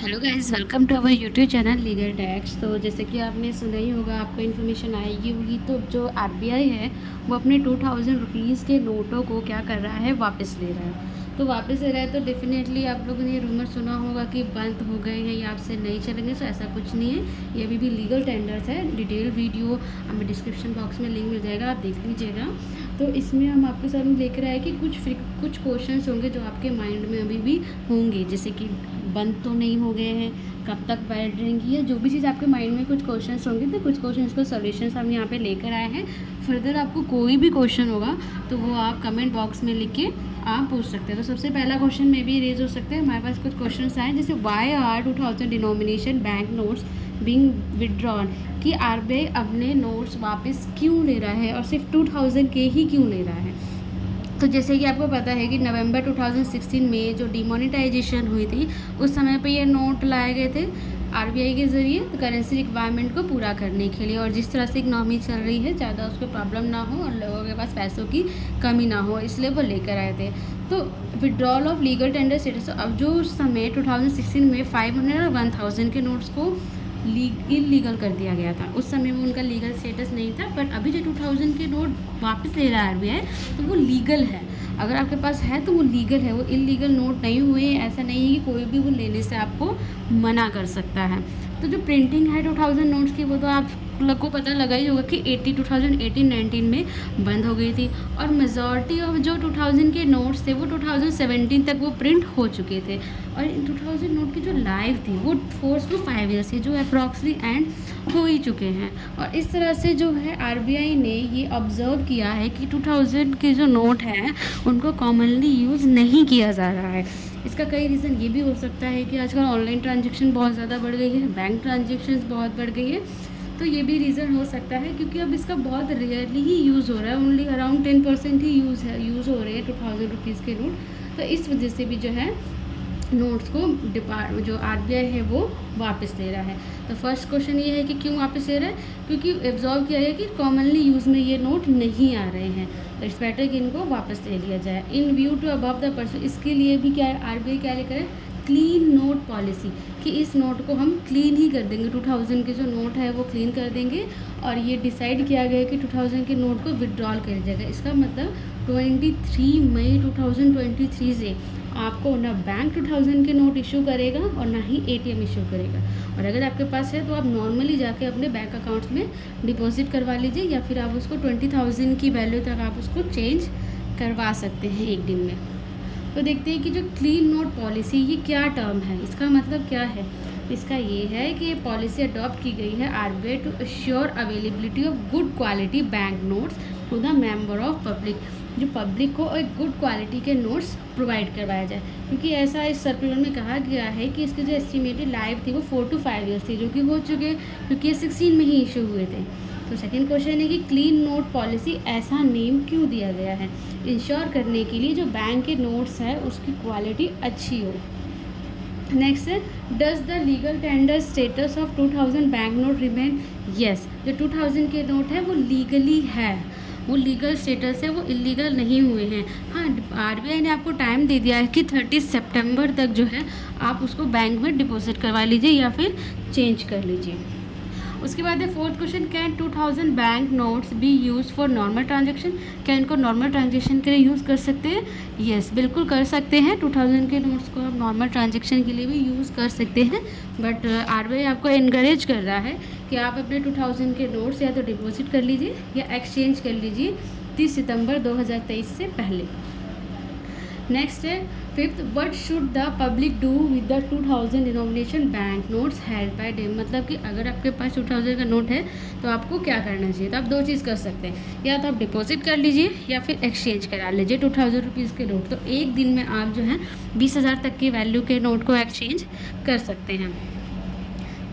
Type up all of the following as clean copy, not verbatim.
Hello guys, welcome to our YouTube channel legal tax. तो जैसे कि आपने सुना ही होगा, आपको इन्फॉर्मेशन आएगी होगी, तो जो आरबीआई है वो अपने 2000 रुपीज़ के नोटों को क्या कर रहा है, वापस ले रहा है। तो वापस ले रहा है तो डेफिनेटली आप लोगों ने ये रूमर सुना होगा कि बंद हो गए हैं या आपसे नहीं चलेंगे। तो ऐसा कुछ नहीं है, ये अभी भी लीगल टेंडर्स है। डिटेल वीडियो हमें डिस्क्रिप्शन बॉक्स में लिंक मिल जाएगा, आप देख लीजिएगा। तो इसमें हम आपके सामने लेकर आए कि कुछ क्वेश्चंस होंगे जो आपके माइंड में अभी भी होंगे, जैसे कि बंद तो नहीं हो गए हैं, कब तक वैलिड रहेंगी, या जो भी चीज़ आपके माइंड में कुछ क्वेश्चंस होंगे। तो कुछ क्वेश्चंस को सॉल्यूशंस हम यहाँ पे लेकर आए हैं। फर्दर आपको कोई भी क्वेश्चन होगा तो वो आप कमेंट बॉक्स में लिख के आप पूछ सकते हैं। तो सबसे पहला क्वेश्चन में भी रेज हो सकता है। हमारे पास कुछ क्वेश्चन आए, जैसे why are 2000 denomination bank notes being withdrawn, कि आरबीआई अपने नोट्स वापस क्यों ले रहा है और सिर्फ 2000 के ही क्यों ले रहा है। तो जैसे कि आपको पता है कि नवंबर 2016 में जो डिमोनेटाइजेशन हुई थी, उस समय पे ये नोट लाए गए थे आरबीआई के ज़रिए करेंसी रिक्वायरमेंट को पूरा करने के लिए। और जिस तरह से इकनॉमी चल रही है, ज़्यादा उसको प्रॉब्लम ना हो और लोगों के पास पैसों की कमी ना हो, इसलिए वो लेकर आए थे। तो withdrawal of legal tender status, अब जो उस समय 2016 में 500 और 1000 के नोट्स को इलीगल कर दिया गया था। उस समय में उनका लीगल स्टेटस नहीं था, बट अभी जो 2000 के नोट वापस ले रहा है आरबीआई, तो वो लीगल है। अगर आपके पास है तो वो लीगल है, वो इलीगल नोट नहीं हुए। ऐसा नहीं है कि कोई भी वो लेने से आपको मना कर सकता है। तो जो प्रिंटिंग है 2000 नोट्स की, वो तो आप लोग को पता लगा ही होगा कि 2018-19 में बंद हो गई थी। और मेजॉरिटी ऑफ जो 2000 के नोट्स थे वो 2017 तक वो प्रिंट हो चुके थे। और 2000 नोट की जो लाइफ थी वो 4 to 5 ईयर्स से जो अप्रॉक्सली एंड हो ही चुके हैं। और इस तरह से जो है आरबीआई ने ये ऑब्ज़र्व किया है कि 2000 के जो नोट हैं उनको कॉमनली यूज़ नहीं किया जा रहा है। इसका कई रीज़न ये भी हो सकता है कि आजकल ऑनलाइन ट्रांजेक्शन बहुत ज़्यादा बढ़ गई है, बैंक ट्रांजेक्शन्स बहुत बढ़ गई है। तो ये भी रीज़न हो सकता है, क्योंकि अब इसका बहुत रेयरली ही यूज़ हो रहा है। ओनली अराउंड 10% ही यूज़ हो रहे हैं 2000 रुपीज़ के नोट। तो इस वजह से भी जो है नोट्स को जो आरबीआई है वो वापस ले रहा है। तो फर्स्ट क्वेश्चन ये है कि क्यों वापस ले रहा है, क्योंकि एब्जॉर्व किया है कि कॉमनली यूज़ में ये नोट नहीं आ रहे हैं, तो इट्स बेटर कि इनको वापस ले लिया जाए। In view to above the person, इसके लिए भी क्या है आरबीआई क्या लेकर है, क्लीन नोट पॉलिसी, कि इस नोट को हम क्लीन ही कर देंगे। 2000 के जो नोट है वो क्लीन कर देंगे। और ये डिसाइड किया गया कि 2000 के नोट को विड्रॉल कर जाएगा। इसका मतलब 23 मई 2023 से आपको ना बैंक 2000 के नोट इशू करेगा और ना ही एटीएम इशू करेगा। और अगर आपके पास है तो आप नॉर्मली जाके अपने बैंक अकाउंट्स में डिपॉजिट करवा लीजिए, या फिर आप उसको 20,000 की वैल्यू तक आप उसको चेंज करवा सकते हैं एक दिन में। तो देखते हैं कि जो क्लीन नोट पॉलिसी, ये क्या टर्म है, इसका मतलब क्या है। इसका ये है कि ये पॉलिसी अडॉप्ट की गई है RBI to assure availability of good quality bank notes to the member of public, जो पब्लिक को एक गुड क्वालिटी के नोट्स प्रोवाइड करवाया जाए। क्योंकि ऐसा इस सर्कुलर में कहा गया है कि इसकी जो एस्टिमेटेड लाइफ थी वो 4 to 5 ईयर्स थी, जो कि हो चुके, क्योंकि ये 16 में ही इशू हुए थे। तो सेकंड क्वेश्चन है कि क्लीन नोट पॉलिसी ऐसा नेम क्यों दिया गया है, इंश्योर करने के लिए जो बैंक के नोट्स है उसकी क्वालिटी अच्छी हो। नेक्स्ट है, does the legal tender status of 2000 bank note remain, yes, जो 2000 के नोट है वो लीगली है, वो लीगल स्टेटस है, वो इलीगल नहीं हुए हैं। हाँ, आरबीआई ने आपको टाइम दे दिया है कि 30 सितंबर तक जो है आप उसको बैंक में डिपॉजिट करवा लीजिए या फिर चेंज कर लीजिए। उसके बाद है fourth question, can 2000 bank notes B use for normal transaction, क्या इनको नॉर्मल ट्रांजेक्शन के लिए यूज़ कर सकते हैं। यस, बिल्कुल कर सकते हैं। 2000 के नोट्स को आप नॉर्मल ट्रांजेक्शन के लिए भी यूज़ कर सकते हैं। बट आरबीआई आपको इनकरेज कर रहा है कि आप अपने 2000 के नोट्स या तो डिपॉजिट कर लीजिए या एक्सचेंज कर लीजिए 30 सितंबर 2023 से पहले। नेक्स्ट है fifth, what should the public do with the 2000 denomination bank notes held by them, मतलब कि अगर आपके पास 2000 का नोट है तो आपको क्या करना चाहिए। तो आप दो चीज़ कर सकते हैं, या तो आप डिपॉजिट कर लीजिए या फिर एक्सचेंज करा लीजिए 2000 रुपीज़ के नोट। तो एक दिन में आप जो है 20,000 तक की वैल्यू के नोट को एक्सचेंज कर सकते हैं।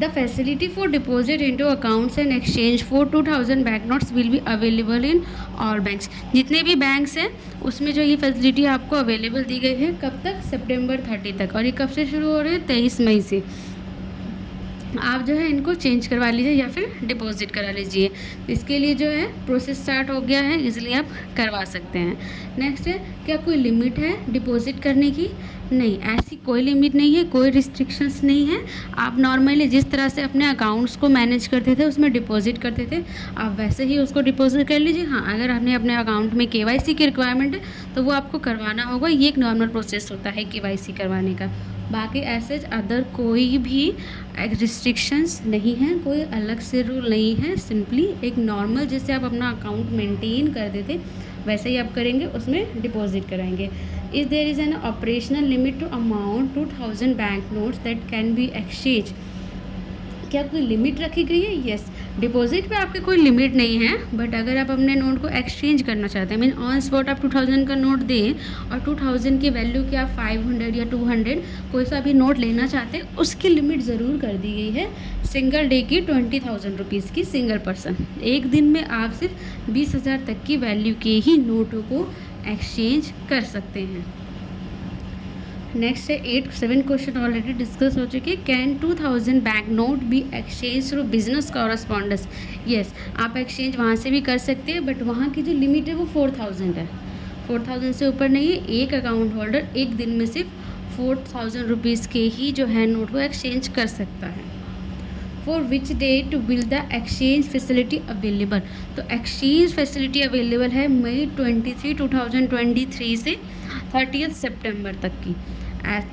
The facility for deposit into accounts and exchange for 2000 bank notes will be available in all banks, जितने भी बैंक्स हैं उसमें जो ये फैसिलिटी आपको अवेलेबल दी गई है। कब तक, सितंबर 30 तक। और ये कब से शुरू हो रहे हैं, 23 मई से। आप जो है इनको चेंज करवा लीजिए या फिर डिपॉजिट करा लीजिए। तो इसके लिए जो है प्रोसेस स्टार्ट हो गया है, इजीली आप करवा सकते हैं। नेक्स्ट है, क्या कोई लिमिट है डिपॉजिट करने की? नहीं, ऐसी कोई लिमिट नहीं है, कोई रिस्ट्रिक्शंस नहीं है। आप नॉर्मली जिस तरह से अपने अकाउंट्स को मैनेज करते थे, उसमें डिपॉजिट करते थे, आप वैसे ही उसको डिपॉजिट कर लीजिए। हाँ, अगर आपने अपने अकाउंट में KYC की रिक्वायरमेंट है तो वो आपको करवाना होगा। ये एक नॉर्मल प्रोसेस होता है KYC करवाने का। बाकी ऐसे अदर कोई भी रिस्ट्रिक्शंस नहीं है, कोई अलग से रूल नहीं है। सिंपली एक नॉर्मल जैसे आप अपना अकाउंट मेंटेन करते थे वैसे ही आप करेंगे, उसमें डिपॉजिट कराएंगे। If there is an operational limit to amount 2000 bank notes that can be exchange, क्या कोई लिमिट रखी गई है? यस, डिपॉजिट पे आपकी कोई लिमिट नहीं है, बट अगर आप अपने नोट को एक्सचेंज करना चाहते हैं, मीन ऑन स्पॉट आप 2000 का नोट दें और 2000 की वैल्यू की आप 500 या 200 कोई सा भी नोट लेना चाहते हैं, उसकी लिमिट ज़रूर कर दी गई है। सिंगल डे की 20,000 रुपीज़ की सिंगल पर्सन। एक दिन में आप सिर्फ 20,000 तक की वैल्यू के ही नोटों को एक्सचेंज कर सकते हैं। नेक्स्ट है 7 क्वेश्चन ऑलरेडी डिस्कस हो चुके हैं। Can 2000 bank note be exchange through business correspondence? Yes, आप एक्सचेंज वहाँ से भी कर सकते हैं, बट वहाँ की जो लिमिट है वो 4000 है। 4000 से ऊपर नहीं है। एक अकाउंट होल्डर एक दिन में सिर्फ 4000 रुपीज़ के ही जो है नोट को एक्सचेंज कर सकता है। For which date will the exchange facility available? तो एक्सचेंज फैसिलिटी अवेलेबल है मई 23, 2023 से 30 सितंबर तक की।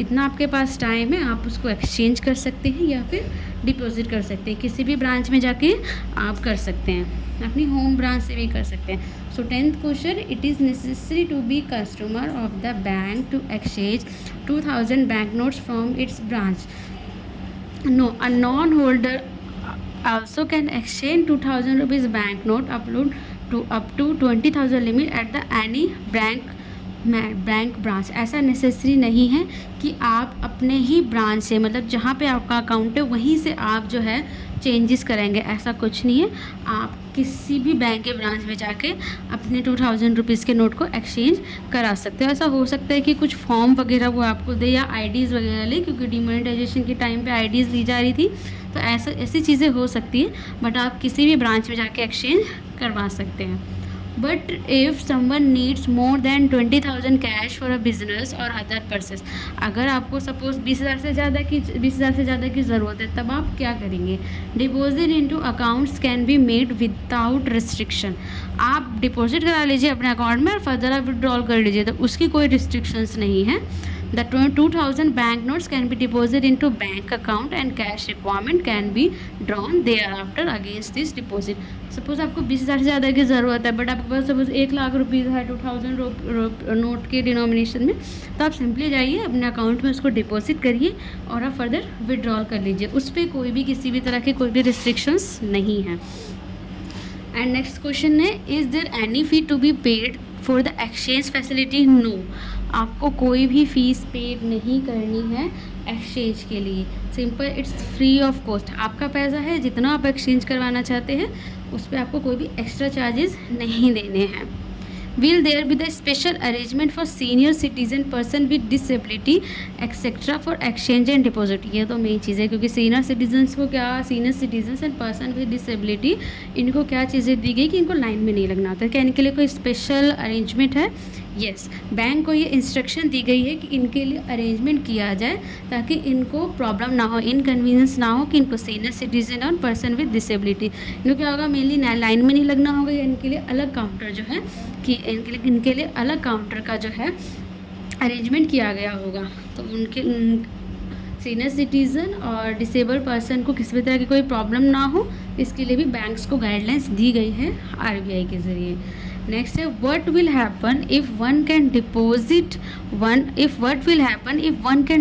इतना आपके पास टाइम है, आप उसको एक्सचेंज कर सकते हैं या फिर डिपॉजिट कर सकते हैं। किसी भी ब्रांच में जाके आप कर सकते हैं, अपनी होम ब्रांच से भी कर सकते हैं। So 10th question, it is necessary to be customer of the bank to exchange 2000 bank notes from its branch? No, a non-holder also can exchange 2000 rupees bank note up to 20,000 limit at the any bank branch. ऐसा necessary नहीं है कि आप अपने ही branch से, मतलब जहाँ पे आपका अकाउंट है वहीं से आप जो है चेंजेस करेंगे, ऐसा कुछ नहीं है। आप किसी भी बैंक के ब्रांच में जाके अपने 2000 रुपीज़ के नोट को एक्सचेंज करा सकते हो। ऐसा हो सकता है कि कुछ फॉर्म वगैरह वो आपको दे या आईडीज़ वगैरह ले, क्योंकि डिमोनेटाइजेशन के टाइम पे आईडीज़ ली जा रही थी, तो ऐसी चीज़ें हो सकती है। बट आप किसी भी ब्रांच में जाके एक्सचेंज करवा सकते हैं। But if someone needs more than 20,000 cash for a business और अदर पर्सेस, अगर आपको सपोज 20,000 से ज़्यादा की ज़रूरत है, तब आप क्या करेंगे? Deposit into accounts can be made without restriction. आप डिपॉजिट करा लीजिए अपने अकाउंट में और फर्दर आप विड्रॉल कर लीजिए, तो उसकी कोई रिस्ट्रिक्शंस नहीं है। The 2000 bank notes can be deposited into bank account and cash requirement can be drawn thereafter against this deposit. Suppose आपको 20,000 से ज़्यादा की ज़रूरत है, बट आपके पास सपोज 1,00,000 रुपीज़ है 2000 नोट के डिनोमिनेशन में, तो आप सिंपली जाइए अपने अकाउंट में उसको डिपॉजिट करिए और आप फर्दर विड्रॉल कर लीजिए। उस पर कोई भी किसी भी तरह के कोई भी रिस्ट्रिक्शंस नहीं है। एंड नेक्स्ट क्वेश्चन है, is there any fee to be paid for the exchange facility? No, आपको कोई भी फ़ीस पेड नहीं करनी है एक्सचेंज के लिए। Simple, it's free of cost. आपका पैसा है, जितना आप एक्सचेंज करवाना चाहते हैं उस पर आपको कोई भी एक्स्ट्रा चार्जेस नहीं देने हैं। Will there be the special arrangement for senior citizen, person with disability etcetera for exchange and deposit? ये तो मेन चीज़ है, क्योंकि सीनियर सिटीजन्स को क्या, senior citizens and person with disability, इनको क्या चीज़ें दी गई कि इनको लाइन में नहीं लगना होता है। क्या इनके लिए कोई स्पेशल अरेंजमेंट है? यस, बैंक को ये इंस्ट्रक्शन दी गई है कि इनके लिए अरेंजमेंट किया जाए ताकि इनको प्रॉब्लम ना हो, इनकन्वीनियंस ना हो, कि इनको सीनियर सिटीजन और पर्सन विद डिसेबिलिटी, इनको क्या होगा, मेनली लाइन में नहीं लगना होगा, या इनके लिए अलग काउंटर जो है कि इनके लिए अलग काउंटर का जो है अरेंजमेंट किया गया होगा। तो उनके सीनियर सिटीज़न और डिसेबल पर्सन को किसी भी तरह की कोई प्रॉब्लम ना हो, इसके लिए भी बैंक्स को गाइडलाइंस दी गई है RBI के ज़रिए। नेक्स्ट है, what will happen if one can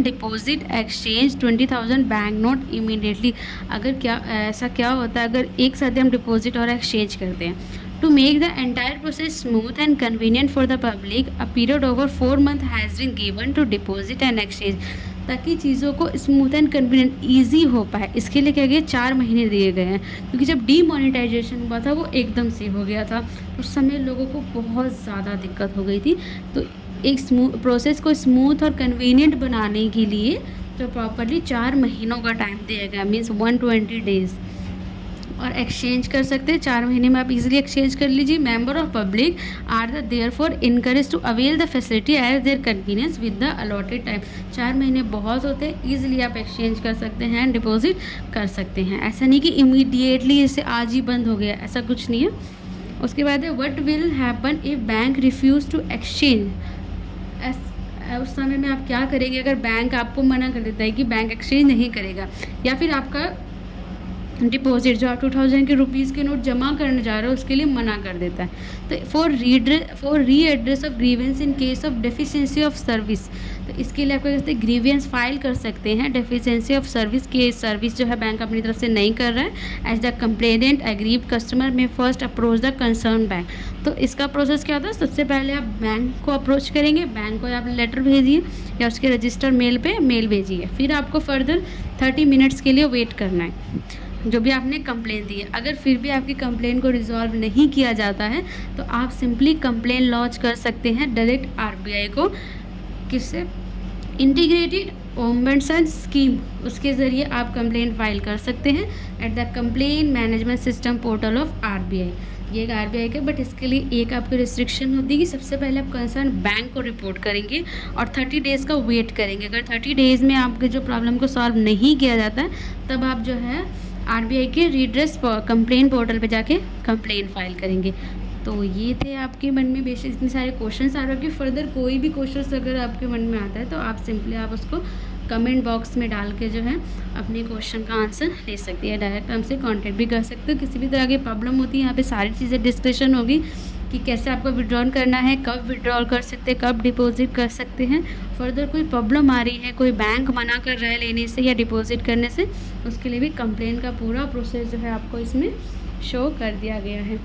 deposit exchange 20,000 bank note immediately? अगर ऐसा क्या होता है अगर एक साथ हम डिपॉजिट और एक्सचेंज करते हैं? To make the entire process smooth and convenient for the public, a period over 4 months has been given to deposit and exchange. ताकि चीज़ों को स्मूथ एंड कन्वीनियंट ईजी हो पाए, इसके लिए क्या गया, 4 महीने दिए गए हैं। क्योंकि जब डीमोनेटाइजेशन हुआ था वो एकदम से हो गया था, उस समय लोगों को बहुत ज़्यादा दिक्कत हो गई थी। तो एक प्रोसेस को स्मूथ और कन्वीनियंट बनाने के लिए तो प्रॉपरली 4 महीनों का टाइम दिया गया, मीन्स 120 डेज़। और एक्सचेंज कर सकते हैं 4 महीने में, आप इजीली एक्सचेंज कर लीजिए। Member of public are the therefore encourage to avail the facility as their convenience with the allotted time. 4 महीने बहुत होते हैं, ईजिली आप एक्सचेंज कर सकते हैं एंड डिपॉजिट कर सकते हैं। ऐसा नहीं कि इमीडिएटली इसे आज ही बंद हो गया, ऐसा कुछ नहीं है। उसके बाद है what will happen if bank refuse to exchange. उस समय में आप क्या करेंगे अगर बैंक आपको मना कर देता है कि बैंक एक्सचेंज नहीं करेगा, या फिर आपका डिपॉजिट जो आप 2000 के रुपीज़ के नोट जमा करने जा रहे हो उसके लिए मना कर देता है। तो फॉर री address of grievance in case of deficiency of service, तो इसके लिए आप क्या करते हैं, ग्रीवेंस फाइल कर सकते हैं डेफिशिएंसी ऑफ सर्विस के, सर्विस जो है बैंक अपनी तरफ से नहीं कर रहा है। As the complainant aggrieve customer में first approach the concern bank. तो इसका प्रोसेस क्या होता है, सबसे पहले आप बैंक को अप्रोच करेंगे, बैंक को आप लेटर भेजिए या उसके रजिस्टर मेल पे मेल भेजिए। फिर आपको फर्दर 30 मिनट्स के लिए वेट करना है जो भी आपने कंप्लेन दी है। अगर फिर भी आपकी कंप्लेन को रिजॉल्व नहीं किया जाता है तो आप सिंपली कंप्लेन लॉन्च कर सकते हैं डायरेक्ट आरबीआई को। किससे, इंटीग्रेटेड ओम्बड्समैन स्कीम, उसके ज़रिए आप कंप्लेन फाइल कर सकते हैं at the complain management system portal of RBI. ये एक आरबीआई का, बट इसके लिए एक आपकी रिस्ट्रिक्शन होती है कि सबसे पहले आप कंसर्न बैंक को रिपोर्ट करेंगे और 30 डेज़ का वेट करेंगे। अगर 30 डेज़ में आपके जो प्रॉब्लम को सॉल्व नहीं किया जाता है तब आप जो है आरबीआई के रिड्रेस कंप्लेन पोर्टल पे जाके कंप्लेन फाइल करेंगे। तो ये थे आपके मन में बेशक इतने सारे क्वेश्चंस आ रहे हैं कि फर्दर कोई भी क्वेश्चंस अगर आपके मन में आता है तो आप सिंपली आप उसको कमेंट बॉक्स में डाल के जो है अपने क्वेश्चन का आंसर ले सकती है। डायरेक्ट हमसे कांटेक्ट भी कर सकते हो। किसी भी तरह की प्रॉब्लम होती है यहाँ पे सारी चीज़ें डिस्कशन होगी कि कैसे आपको विड्रॉल करना है, कब विड्रॉल कर सकते हैं, कब डिपॉजिट कर सकते हैं। फर्दर कोई प्रॉब्लम आ रही है, कोई बैंक मना कर रहा है लेने से या डिपॉजिट करने से, उसके लिए भी कंप्लेन का पूरा प्रोसेस जो है आपको इसमें शो कर दिया गया है।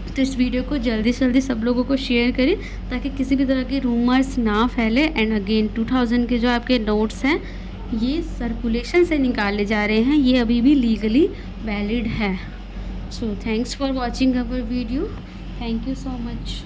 तो इस वीडियो को जल्दी से जल्दी सब लोगों को शेयर करें ताकि किसी भी तरह के रूमर्स ना फैले। एंड अगेन 2000 के जो आपके नोट्स हैं ये सर्कुलेशन से निकाले जा रहे हैं, ये अभी भी लीगली वैलिड है। So thanks for watching our video. Thank you so much.